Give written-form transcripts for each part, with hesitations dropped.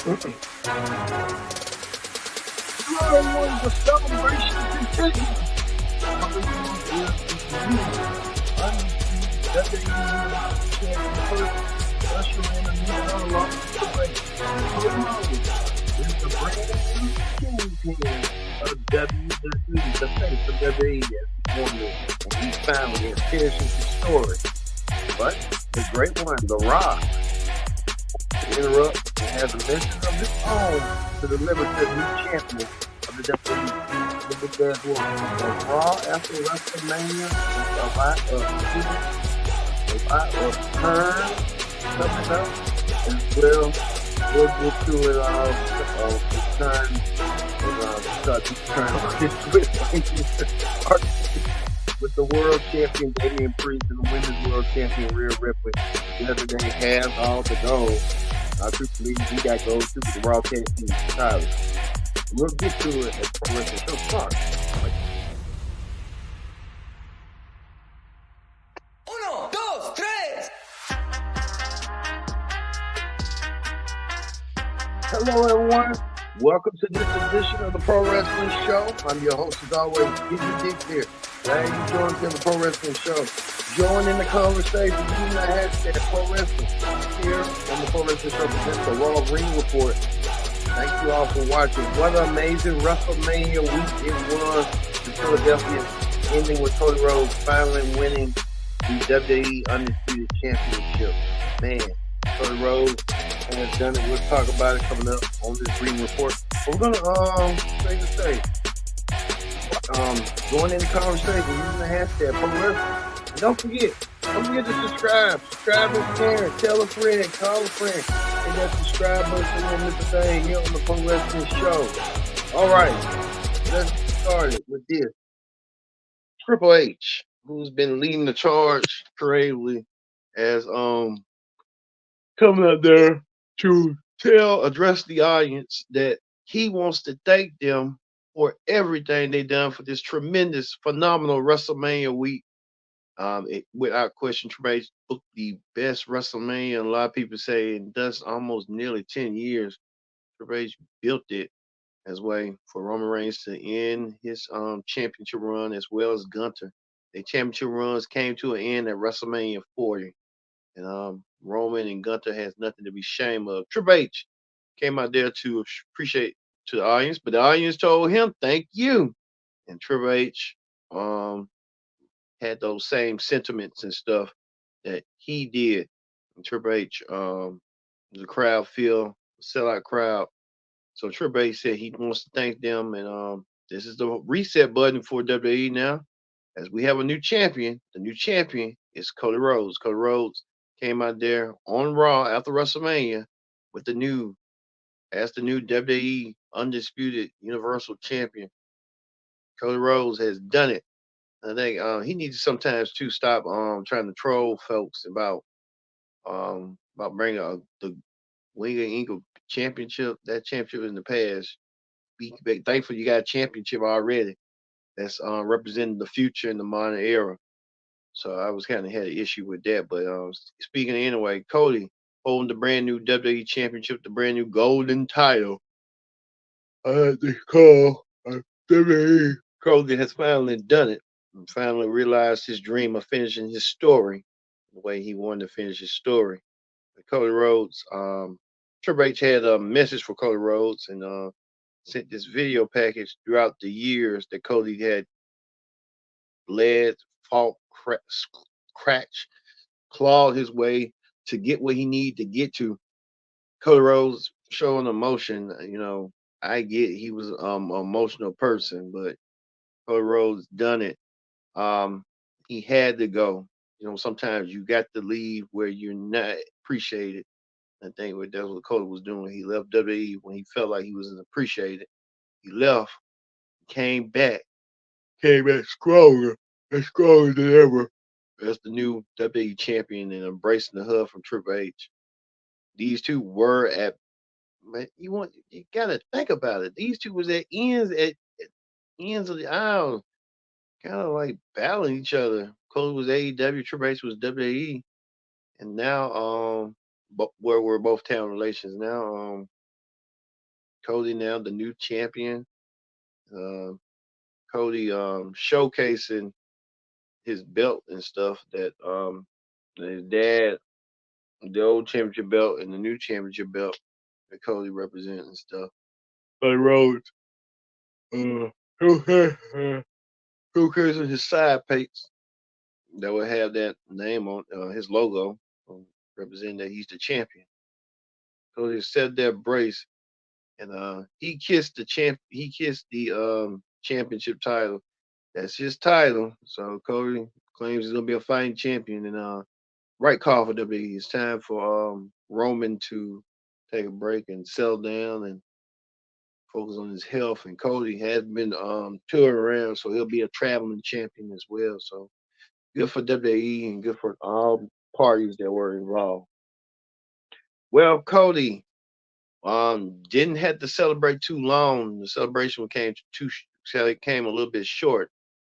Hello, everyone. The celebration continues. WWE Champion usher in a new era of race. Cody Rhodes is the brand new kingpin of WWE, the face of WWE as he won it, and he finally is finishing his story. But the great one, The Rock, interrupt and has a mission of his own to deliver to the new champion of the WWE. Look at that one. So Raw after WrestleMania, a lot of turns coming up as well. We'll get to it all. The turn start to turn on this with the world champion Damian Priest and the women's world champion Rhea Ripley. The other day has all the gold. I do believe we got gold too with the Raw Tag Team titles. We'll get to it as Pro Wrestling Show starts. Uno, dos, tres. Hello, everyone. Welcome to this edition of the Pro Wrestling Show. I'm your host, as always, Gizzy Dick here. Glad you joined us in the Pro Wrestling Show. Join in the conversation using the hashtag Pro Wrestling here on the Pro Wrestling Show presents the Raw Ring Report. Thank you all for watching. What an amazing WrestleMania week it was in Philadelphia, ending with Cody Rhodes finally winning the WWE Undisputed Championship. Man, Cody Rhodes has done it. We'll talk about it coming up on this Ring Report. We're gonna join in the conversation using the hashtag Pro Wrestling. And don't forget to subscribe. Subscribe if you can. Tell a friend, call a friend. Hit that subscribe button and miss a thing here on the Pro Wrestling Show. All right, let's get started with this. Triple H, who's been leading the charge creatively, as coming out there to address the audience that he wants to thank them for everything they done for this tremendous, phenomenal WrestleMania week. Without question, Triple H booked the best WrestleMania. And a lot of people say that's almost nearly 10 years. Triple H built it as way for Roman Reigns to end his championship run as well as Gunther. Their championship runs came to an end at WrestleMania 40. And Roman and Gunther has nothing to be ashamed of. Triple H came out there to appreciate to the audience, but the audience told him, thank you. And Triple H had those same sentiments and stuff that he did. And Triple H, the crowd feel sellout crowd. So Triple H said he wants to thank them, and this is the reset button for WWE now, as we have a new champion. The new champion is Cody Rhodes. Cody Rhodes came out there on Raw after WrestleMania with the new WWE Undisputed Universal Champion. Cody Rhodes has done it. I think he needs sometimes to stop trying to troll folks about bringing the Wing and Eagle championship. That championship in the past. Be thankful you got a championship already. That's representing the future in the modern era. So I was kind of had an issue with that. But speaking anyway, Cody holding the brand new WWE championship, the brand new golden title. I had to call WWE. Cody has finally done it. And finally realized his dream of finishing his story the way he wanted to finish his story. But Cody Rhodes, Triple H had a message for Cody Rhodes and sent this video package throughout the years that Cody had bled, fought, cratched, clawed his way to get what he needed to get to. Cody Rhodes showing emotion. I get he was an emotional person, but Cody Rhodes done it. He had to go. Sometimes you got to leave where you're not appreciated. I think that's what Cody was doing. He left WWE when he felt like he wasn't appreciated. He left, came back stronger than ever. As the new WWE champion and embracing the hug from Triple H. These two were at, man, you gotta think about it. These two was at ends of the aisle, kind of like battling each other. Cody was AEW, Triple H was WWE, and now where we're both town relations now. Cody now the new champion. Uh, Cody showcasing his belt and stuff that his dad, the old championship belt and the new championship belt that Cody represents and stuff. Cody Rhodes. Uh, showcasing his side plates that will have that name on his logo, representing that he's the champion. Cody said that brace, and he kissed the champ. He kissed the championship title. That's his title. So Cody claims he's gonna be a fighting champion, and right call for WWE. It's time for Roman to take a break and settle down and focus on his health. And Cody has been touring around, so he'll be a traveling champion as well. So good for WWE and good for all parties that were involved. Well, Cody didn't have to celebrate too long. The celebration came a little bit short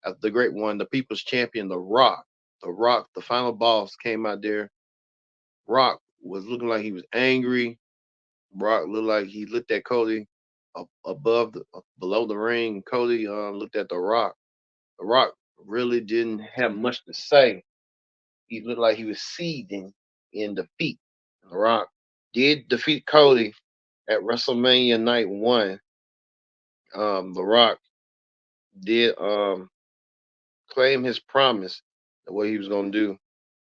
after the great one, the People's Champion, The Rock. The Rock, the final boss, came out there. Rock was looking like he was angry. Rock looked like he looked at Cody below the ring. Cody looked at The Rock. The Rock really didn't have much to say. He looked like he was seething in defeat. The Rock did defeat Cody at WrestleMania Night One. The Rock did claim his promise of what he was gonna do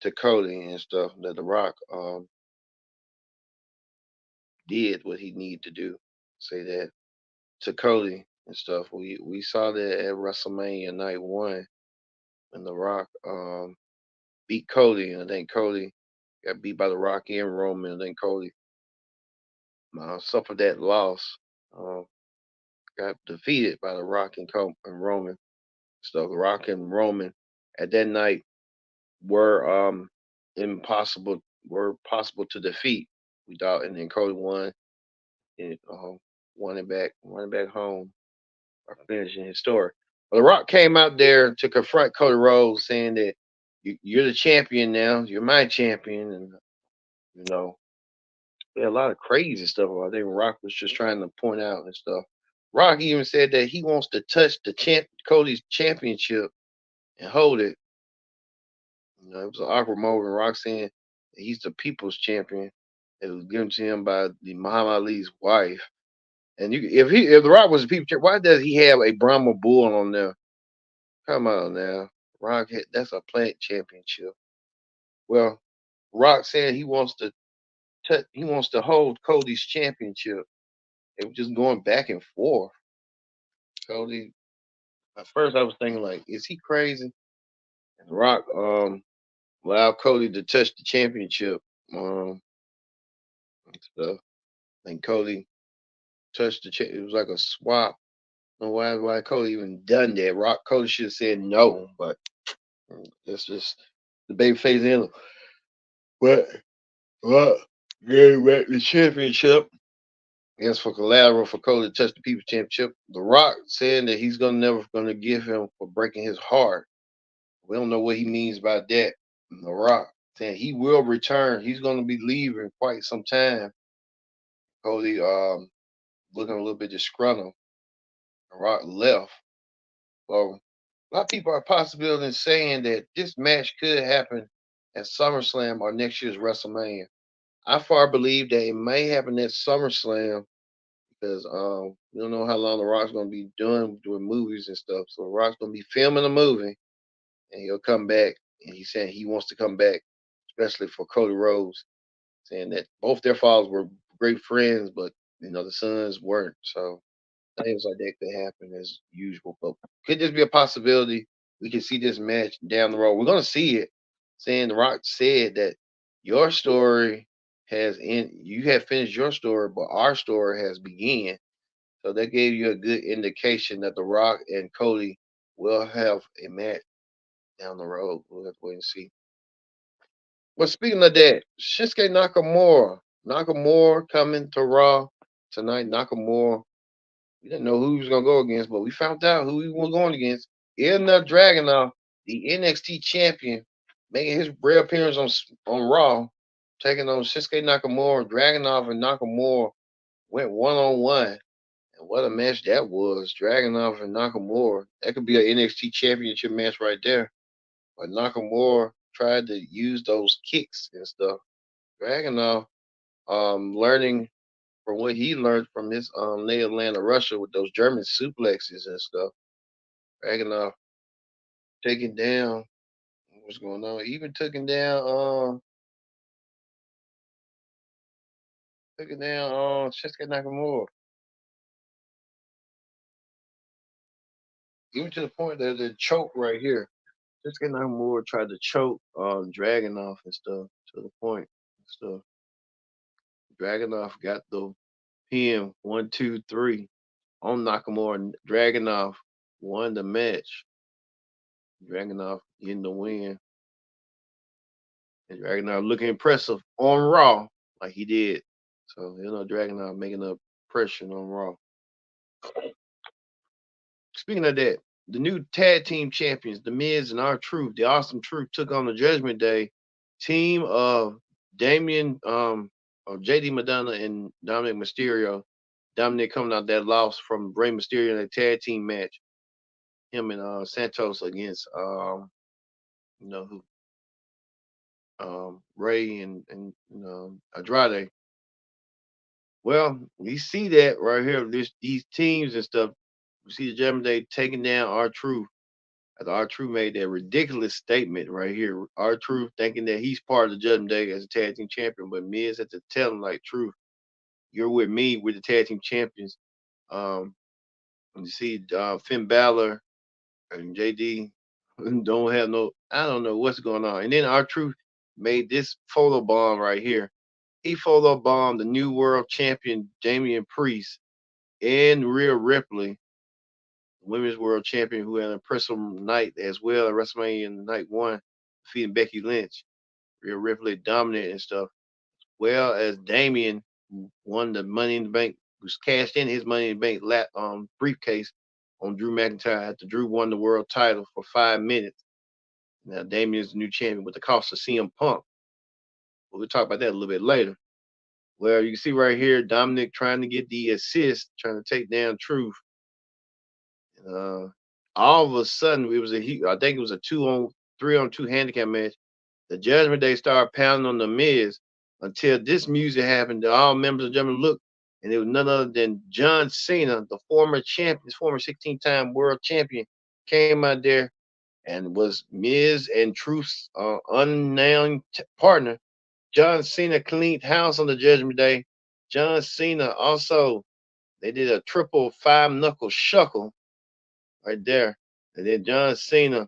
to Cody and stuff. That The Rock did what he needed to do. Say that to Cody and stuff. We saw that at WrestleMania Night One when The Rock beat Cody, and I think Cody got beat by The Rock and Roman, and then Cody suffered that loss. Got defeated by The Rock and Roman. So The Rock and Roman at that night were possible to defeat. We thought, and then Cody won and won it back home, or finishing his story. Well, The Rock came out there to confront Cody Rhodes, saying that you're the champion now. You're my champion, and you know, a lot of crazy stuff. I think Rock was just trying to point out and stuff. Rock even said that he wants to touch the Cody's championship and hold it. It was an awkward moment. Rock saying that he's the people's champion. It was given to him by the Muhammad Ali's wife. And if the Rock was a people champion, why does he have a Brahma bull on there? Come on now, Rock. That's a plant championship. Well, Rock saying he wants to hold Cody's championship. It was just going back and forth. Cody. At first, I was thinking like, is he crazy? And Rock allowed Cody to touch the championship. And stuff. I think Cody touched it was like a swap. I don't know why Cody even done that. Cody should have said no, but that's just the babyface in. But Rock gave back the championship. As for collateral for Cody to touch the People's Championship, The Rock saying that he's never gonna give him for breaking his heart. We don't know what he means by that. The Rock saying he will return. He's gonna be leaving quite some time. Cody looking a little bit disgruntled. The Rock left. So a lot of people are possibly saying that this match could happen at SummerSlam or next year's WrestleMania. I far believe that it may happen at SummerSlam because we don't know how long The Rock's gonna be doing movies and stuff. So The Rock's gonna be filming a movie and he'll come back, and he's saying he wants to come back, especially for Cody Rhodes, saying that both their fathers were great friends, but the sons weren't. So things like that could happen as usual. But could this be a possibility? We can see this match down the road. We're gonna see it. Saying The Rock said that your story you have finished your story, but our story has begun. So that gave you a good indication that The Rock and Cody will have a match down the road. We'll have to wait and see. Well, speaking of that, Shinsuke Nakamura coming to Raw tonight. Nakamura, we didn't know who he was gonna go against, but we found out who he was going against. Dragonov, the NXT champion, making his rare appearance on Raw, taking on Shinsuke Nakamura. Dragonov and Nakamura went 1-on-1. And what a match that was. Dragonov and Nakamura. That could be an NXT championship match right there. But Nakamura tried to use those kicks and stuff. Dragonov, learning from what he learned from his native land of Russia with those German suplexes and stuff. Dragonov taking down what's going on. Even taking down Shinsuke Nakamura. Even to the point that the choke right here. Shinsuke Nakamura tried to choke Dragonov and stuff to the point and stuff. Dragonov got the pin 1, 2, 3 on Nakamura, and Dragonov won the match. Dragonov getting the win. And Dragonov looking impressive on Raw like he did. So, Dragonov making a impression on Raw. Speaking of that, the new tag team champions, The Miz and R-Truth, the Awesome Truth, took on the Judgment Day team of Damian, of JD Madonna and Dominic Mysterio. Dominic coming out that loss from Rey Mysterio in a tag team match. Him and Santos against who Ray and Andrade. Well, we see that right here. These teams and stuff. We see the Judgment Day taking down R-Truth. As R-Truth made that ridiculous statement right here. R-Truth thinking that he's part of the Judgment Day as a tag team champion, but Miz had to tell him like, Truth, you're with me. We're the tag team champions. And you see Finn Balor and JD don't have no. I don't know what's going on. And then R-Truth made this photo bomb right here. He photo bombed the new world champion Damian Priest and Rhea Ripley, women's world champion, who had an impressive night as well at WrestleMania Night 1, defeating Becky Lynch. Rhea Ripley dominant and stuff. Well as Damian won the Money in the Bank, was cashed in his Money in the Bank briefcase on Drew McIntyre after Drew won the world title for 5 minutes. Now Damian is the new champion with the cost of CM Punk. But we'll talk about that a little bit later. Well, you can see right here Dominic trying to get the assist, trying to take down Truth. All of a sudden, I think it was a 3-on-2 handicap match. The Judgment Day started pounding on the Miz until this music happened. All members of the Judgment looked, and it was none other than John Cena, the former champion, his former 16-time world champion, came out there and was Miz and Truth's unnamed partner. John Cena cleaned house on the Judgment Day. John Cena also, they did a triple 5-knuckle shuckle right there. And then John Cena,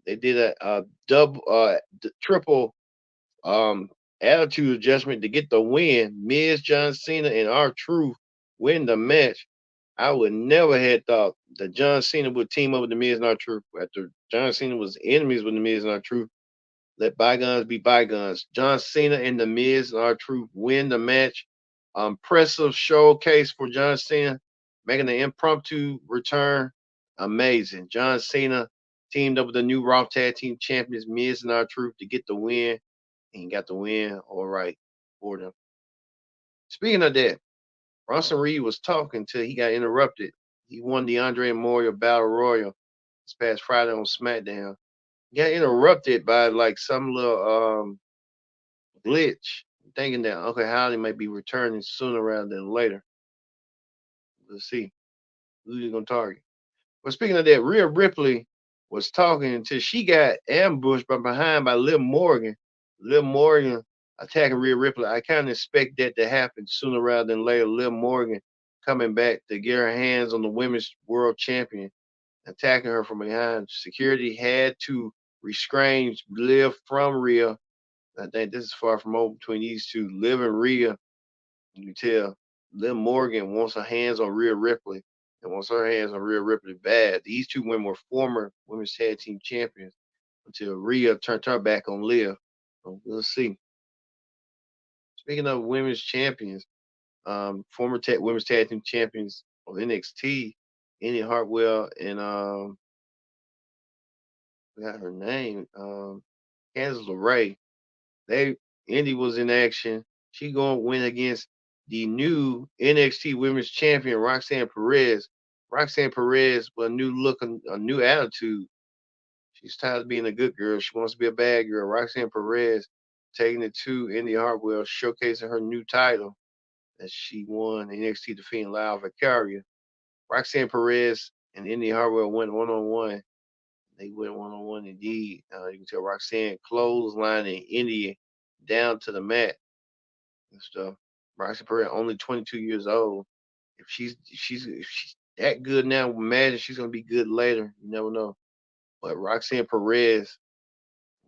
they did a double, triple attitude adjustment to get the win. Miz, John Cena, and R-Truth win the match. I would never had thought that John Cena would team up with the Miz and R-Truth after John Cena was enemies with the Miz and R-Truth. Let bygones be bygones. John Cena and the Miz and R-Truth win the match. Impressive showcase for John Cena, making an impromptu return. Amazing. John Cena teamed up with the new Raw Tag Team Champions, Miz and R-Truth, to get the win. And he got the win all right for them. Speaking of that, Bronson Reed was talking till he got interrupted. He won the Andre Memorial Battle Royal this past Friday on SmackDown. He got interrupted by like some little glitch, thinking that Uncle Howdy might be returning sooner rather than later. Let's see who's he gonna target. But speaking of that, Rhea Ripley was talking until she got ambushed from behind by Liv Morgan. Liv Morgan attacking Rhea Ripley. I kind of expect that to happen sooner rather than later. Liv Morgan coming back to get her hands on the women's world champion, attacking her from behind. Security had to restrain Liv from Rhea. I think this is far from over between these two. Liv and Rhea. You can tell Liv Morgan wants her hands on Rhea Ripley and wants her hands on Rhea Ripley bad. These two women were former women's tag team champions until Rhea turned her back on Liv. So we'll see. Speaking of women's champions, former women's tag team champions of NXT, Indy Hartwell and forgot her name, Candice LeRae. Indy was in action. She going to win against the new NXT Women's Champion, Roxanne Perez. Roxanne Perez with a new look, a new attitude. She's tired of being a good girl. She wants to be a bad girl. Roxanne Perez taking it to Indy Hartwell, showcasing her new title that she won NXT defeating Lyle Vicaria. Roxanne Perez and Indy Hartwell went one on one. They went one on one indeed. You can tell Roxanne clotheslining Indy down to the mat and stuff. Roxanne Perez only 22 years old. If she's that good now, imagine she's gonna be good later. You never know. But Roxanne Perez,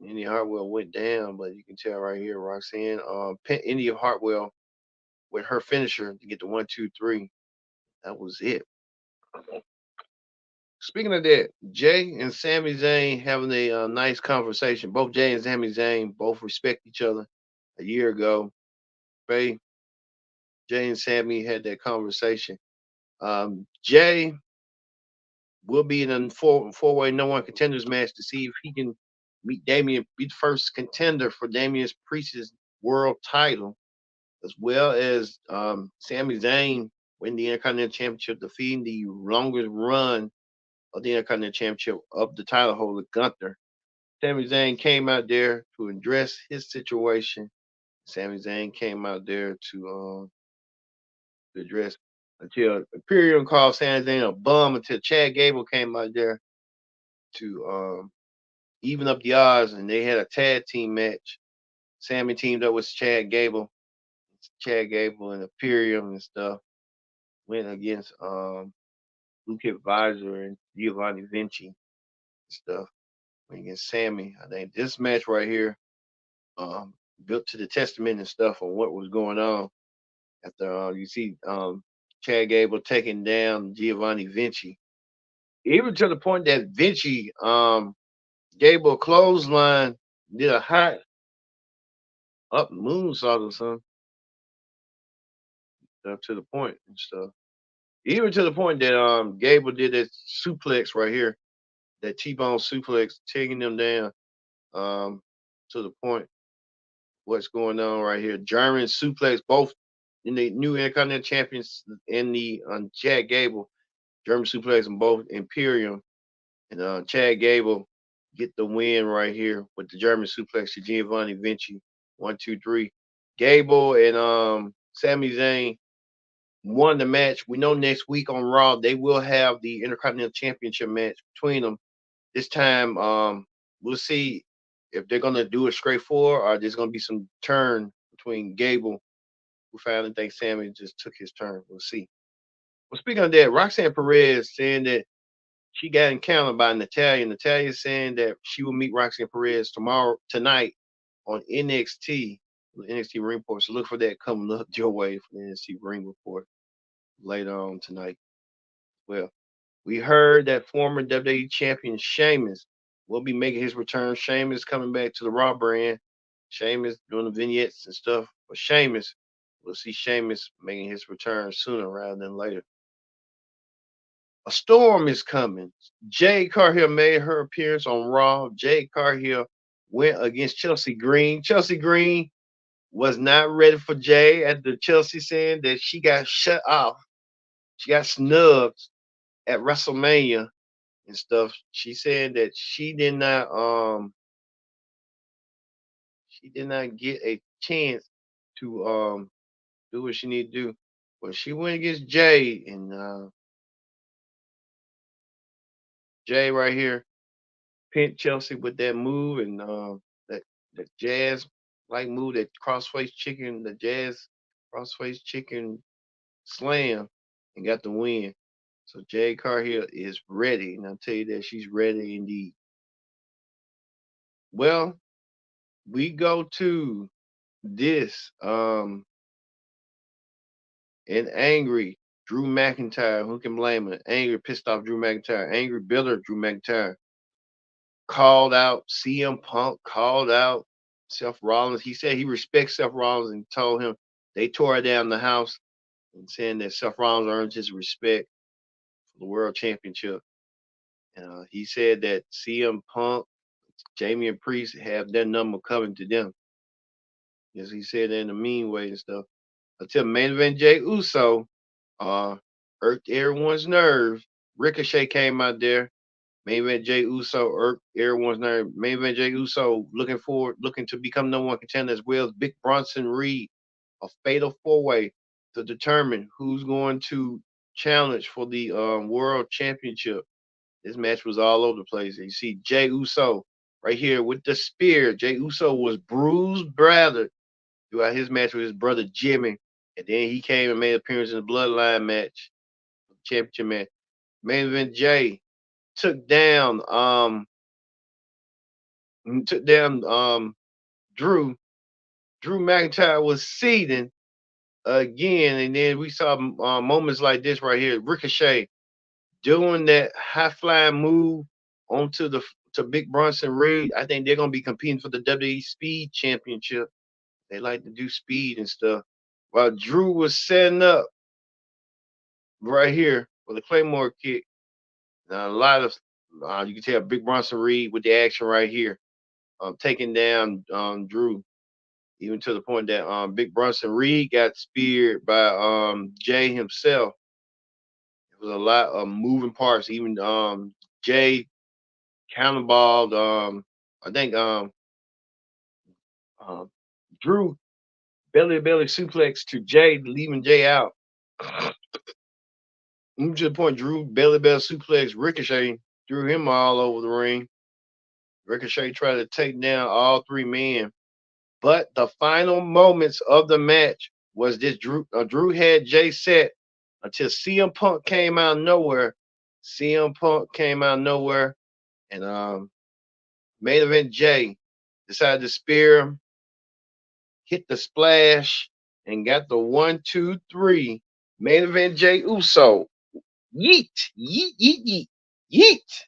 Indy Hartwell went down, but you can tell right here, Roxanne, Indy Hartwell with her finisher to get the 1, 2, 3. That was it. Speaking of that, Jay and Sami Zayn having a nice conversation. Both Jay and Sami Zayn both respect each other. A year ago, Jay and Sami had that conversation. Jay will be in a four-way no one contenders match to see if he can meet Damian, be the first contender for Damian Priest's world title, as well as Sami Zayn win the Intercontinental Championship, defeating the longest run of the Intercontinental Championship of the title holder, Gunther. Sami Zayn came out there to address his situation. Sami Zayn came out there to address until Imperium called Sami Zayn a bum until Chad Gable came out there to even up the odds, and they had a tag team match. Sami teamed up with Chad Gable and Imperium and stuff. Went against Luke Advisor and Giovanni Vinci and stuff. Went against Sami. I think this match right here built to the testament and stuff on what was going on. After you see Chad Gable taking down Giovanni Vinci, even to the point that Vinci Gable clothesline did a hot up moonsault or something. Up to the point and stuff. Even to the point that Gable did that suplex right here, that T-bone suplex, taking them down to the point. What's going on right here? German suplex, both in the new Intercontinental Champions and the Chad Gable. German suplex and both Imperium. And Chad Gable get the win right here with the German suplex to Giovanni Vinci. 1, 2, 3. Gable and Sami Zayn won the match. We know next week on Raw they will have the Intercontinental Championship match between them. This time, we'll see if they're gonna do it straight forward or there's gonna be some turn between Gable, who finally thinks Sami just took his turn. We'll see. Well, speaking of that, Roxanne Perez saying that she got encountered by Natalia. Natalia saying that she will meet Roxanne Perez tonight on NXT, the NXT Ring Report. So look for that coming up your way for the NXT Ring Report later on tonight. Well, we heard that former WWE champion Sheamus will be making his return. Sheamus coming back to the Raw brand. Sheamus doing the vignettes and stuff. But Sheamus, we'll see Sheamus making his return sooner rather than later. A storm is coming. Jade Cargill made her appearance on Raw. Jade Cargill went against Chelsea Green. Chelsea Green was not ready for Jade after Chelsea saying that she got shut off. She got snubbed at WrestleMania and stuff. She said that she did not get a chance to do what she needed to do. But she went against Jay, and Jay right here pinned Chelsea with that move and that jazz like move, that crossface chicken, the jazz crossface chicken slam, and got the win. So Jade Cargill is ready, and I'll tell you that she's ready indeed. Well, we go to this and angry Drew McIntyre. Who can blame him? Angry, pissed off Drew McIntyre. Angry, bitter Drew McIntyre called out CM Punk. Called out Seth Rollins. He said he respects Seth Rollins and told him they tore down the house, and saying that Seth Rollins earns his respect for the World Championship. He said that CM Punk, Jamie and Priest have their number coming to them. Yes, he said that in a mean way and stuff. until main event Jay Uso irked everyone's nerve. Ricochet came out there. Main event Jay Uso irked everyone's nerve. Main event Jay Uso looking to become number one contender as well as Big Bronson Reed. A fatal four-way to determine who's going to challenge for the world championship. This match was all over the place. You see Jay Uso right here with the spear. Jay Uso was bruised, battered throughout his match with his brother Jimmy, and then he came and made an appearance in the Bloodline match, championship match. Main event Jay took down Drew. Drew McIntyre was seething again, and then we saw moments like this right here. Ricochet doing that high flying move onto the to Big Bronson Reed. I think they're gonna be competing for the WWE Speed Championship. They like to do speed and stuff. While Drew was setting up right here for the Claymore kick. Now, a lot of you can tell Big Bronson Reed with the action right here, taking down Drew, even to the point that Big Bronson Reed got speared by Jay himself. It was a lot of moving parts. Even Jay counterballed. I think Drew belly to belly suplex to Jay, leaving Jay out. To the point, Drew belly belly suplex Ricochet, threw him all over the ring. Ricochet tried to take down all three men, but the final moments of the match was this: Drew had Jay set until CM Punk came out of nowhere. CM Punk came out of nowhere, and main event Jay decided to spear him, hit the splash, and got the 1, 2, 3. Main event Jay Uso. Yeet, yeet, yeet, yeet, yeet.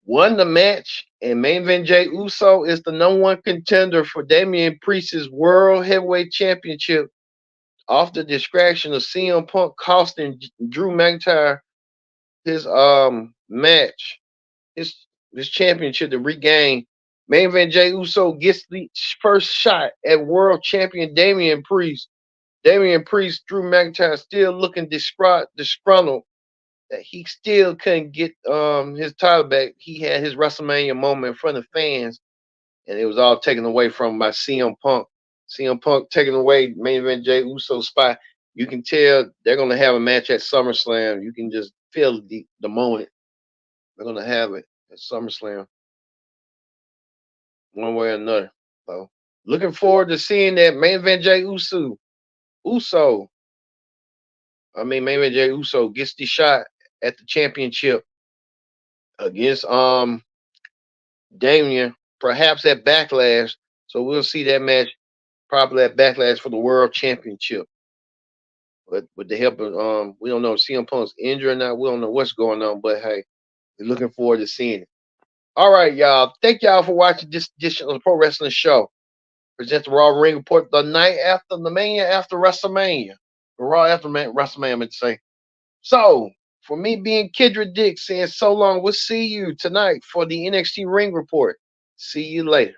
Won the match, and main event Jay Uso is the number one contender for Damian Priest's World Heavyweight Championship off the distraction of CM Punk costing Drew McIntyre his match, his championship to regain. Main event Jay Uso gets the first shot at world champion Damian Priest. Damian Priest, Drew McIntyre still looking disgruntled that he still couldn't get his title back. He had his WrestleMania moment in front of fans, and it was all taken away from him by CM Punk. CM Punk taking away main event Jay Uso's spot. You can tell they're going to have a match at SummerSlam. You can just feel the moment. They're going to have it at SummerSlam, one way or another. So, looking forward to seeing that main event Jay Uso. Main event Jay Uso gets the shot at the championship against Damian, perhaps at Backlash. So we'll see that match probably at Backlash for the World Championship. But with the help of we don't know if CM Punk's injured or not. We don't know what's going on, but hey, we're looking forward to seeing it. All right, y'all. Thank y'all for watching this edition of the Pro Wrestling Show. Present the Raw Ring Report the night after the Mania after WrestleMania. The Raw after WrestleMania, I meant to say. So, for me being Kendra Dick saying so long, we'll see you tonight for the NXT Ring Report. See you later.